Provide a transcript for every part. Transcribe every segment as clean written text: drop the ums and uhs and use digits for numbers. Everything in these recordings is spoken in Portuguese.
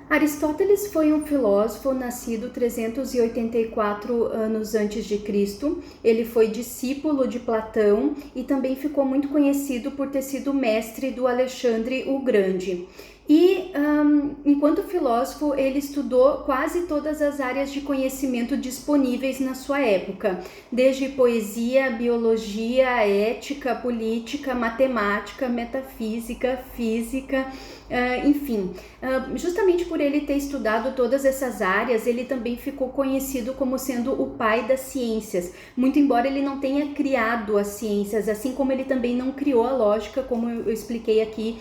Aristóteles foi um filósofo nascido 384 anos antes de Cristo. Ele foi discípulo de Platão e também ficou muito conhecido por ter sido mestre do Alexandre o Grande. E, enquanto filósofo, ele estudou quase todas as áreas de conhecimento disponíveis na sua época, desde poesia, biologia, ética, política, matemática, metafísica, física, enfim. Justamente por ele ter estudado todas essas áreas, ele também ficou conhecido como sendo o pai das ciências, muito embora ele não tenha criado as ciências, assim como ele também não criou a lógica, como eu expliquei aqui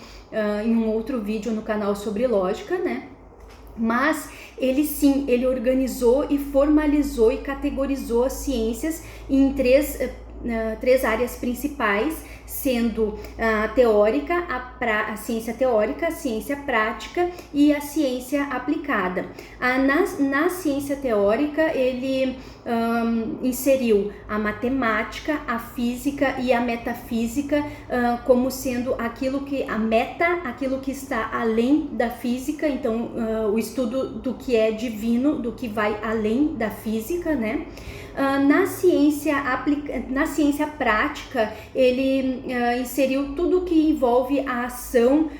em um outro vídeo no canal sobre lógica, né? Mas ele organizou e formalizou e categorizou as ciências em três áreas principais, sendo a teórica, a ciência teórica, a ciência prática e a ciência aplicada. Na ciência teórica, ele inseriu a matemática, a física e a metafísica como sendo aquilo que está além da física, então o estudo do que é divino, do que vai além da física, né? Na ciência prática, ele inseriu tudo que envolve a ação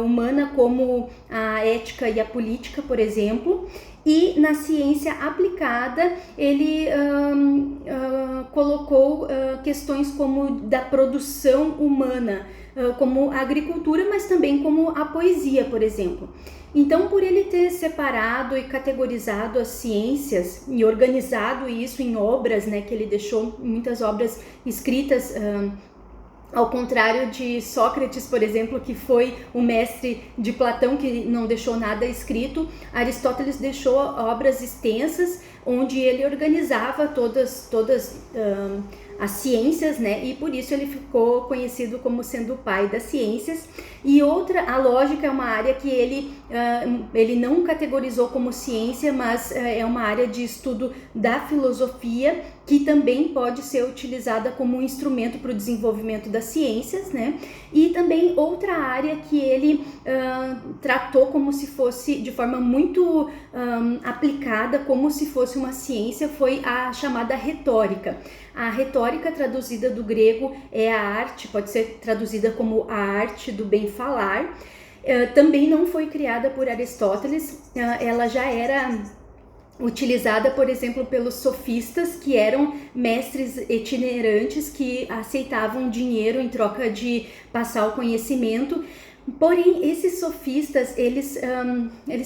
humana, como a ética e a política, por exemplo. E na ciência aplicada, ele colocou questões como da produção humana, como a agricultura, mas também como a poesia, por exemplo. Então, por ele ter separado e categorizado as ciências e organizado isso em obras, né, que ele deixou muitas obras escritas, ao contrário de Sócrates, por exemplo, que foi o mestre de Platão, que não deixou nada escrito, Aristóteles deixou obras extensas, onde ele organizava todas as ciências, né? E por isso ele ficou conhecido como sendo o pai das ciências. E a lógica é uma área que ele não categorizou como ciência, mas é uma área de estudo da filosofia, que também pode ser utilizada como um instrumento para o desenvolvimento das ciências, né? E também outra área que ele tratou como se fosse, de forma muito aplicada, como se fosse uma ciência, foi a chamada retórica. A retórica, traduzida do grego, é a arte, pode ser traduzida como a arte do bem falar. Também não foi criada por Aristóteles, ela já era utilizada, por exemplo, pelos sofistas, que eram mestres itinerantes que aceitavam dinheiro em troca de passar o conhecimento. Porém, esses sofistas, eles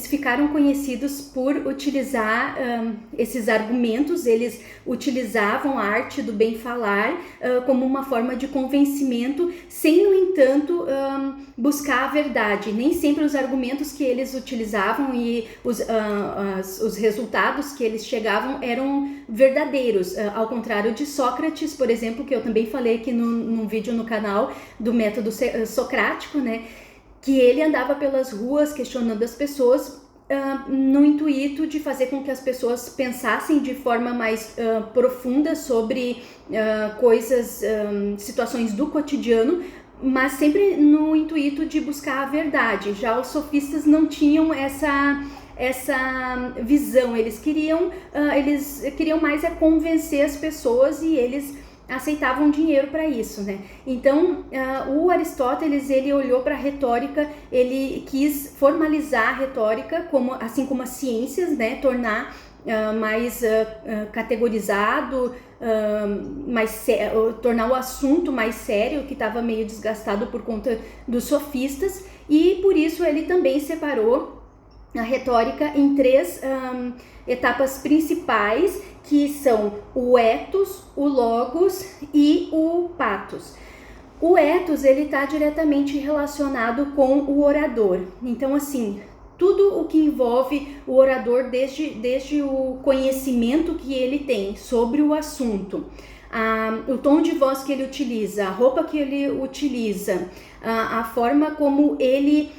ficaram conhecidos por utilizar esses argumentos, eles utilizavam a arte do bem falar como uma forma de convencimento, sem, no entanto, buscar a verdade. Nem sempre os argumentos que eles utilizavam e os resultados que eles chegavam eram verdadeiros, ao contrário de Sócrates, por exemplo, que eu também falei aqui num vídeo no canal do método socrático, né? Que ele andava pelas ruas questionando as pessoas no intuito de fazer com que as pessoas pensassem de forma mais profunda sobre situações do cotidiano, mas sempre no intuito de buscar a verdade. Já os sofistas não tinham essa visão, eles queriam mais convencer as pessoas, e eles aceitavam dinheiro para isso, né? Então, o Aristóteles, ele olhou para a retórica, ele quis formalizar a retórica, assim como as ciências, né? Tornar mais categorizado, tornar o assunto mais sério, que estava meio desgastado por conta dos sofistas, e por isso ele também separou a retórica em três etapas principais, que são o ethos, o logos e o pathos. O ethos, ele está diretamente relacionado com o orador. Então, assim, tudo o que envolve o orador, desde o conhecimento que ele tem sobre o assunto, o tom de voz que ele utiliza, a roupa que ele utiliza, a forma como ele,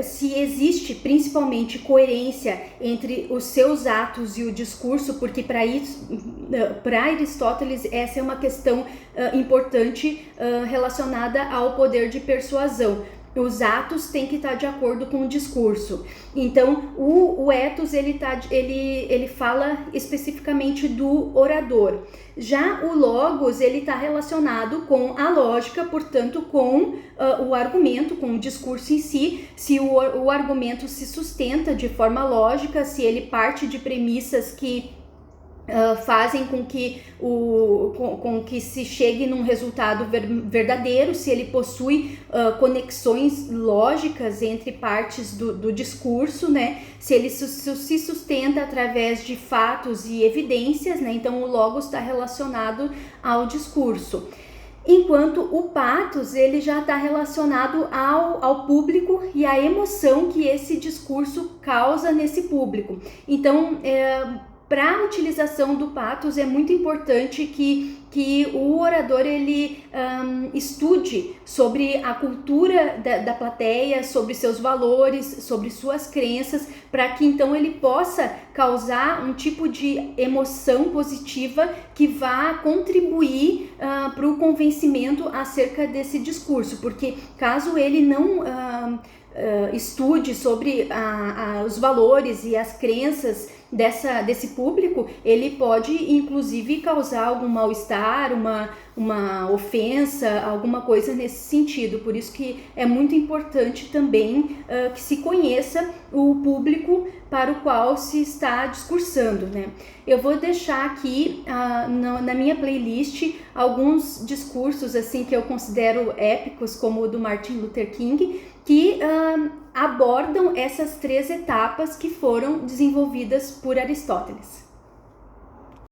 se existe principalmente coerência entre os seus atos e o discurso, porque para Aristóteles essa é uma questão importante relacionada ao poder de persuasão. os atos têm que estar de acordo com o discurso. Então, o ethos, ele fala especificamente do orador. Já o logos, ele está relacionado com a lógica, portanto, com o argumento, com o discurso em si. Se o argumento se sustenta de forma lógica, se ele parte de premissas que fazem com que se chegue num resultado verdadeiro, se ele possui conexões lógicas entre partes do discurso, né? Se ele se sustenta através de fatos e evidências, né? Então o logos está relacionado ao discurso. Enquanto o pathos, ele já está relacionado ao público e à emoção que esse discurso causa nesse público. Então, para a utilização do pathos é muito importante que o orador ele estude sobre a cultura da plateia, sobre seus valores, sobre suas crenças, para que então ele possa causar um tipo de emoção positiva que vá contribuir para o convencimento acerca desse discurso, porque caso ele não estude sobre os valores e as crenças desse público, ele pode inclusive causar algum mal-estar, uma ofensa, alguma coisa nesse sentido. Por isso que é muito importante também que se conheça o público para o qual se está discursando, né? Eu vou deixar aqui na minha playlist alguns discursos assim que eu considero épicos, como o do Martin Luther King, que abordam essas 3 etapas que foram desenvolvidas por Aristóteles.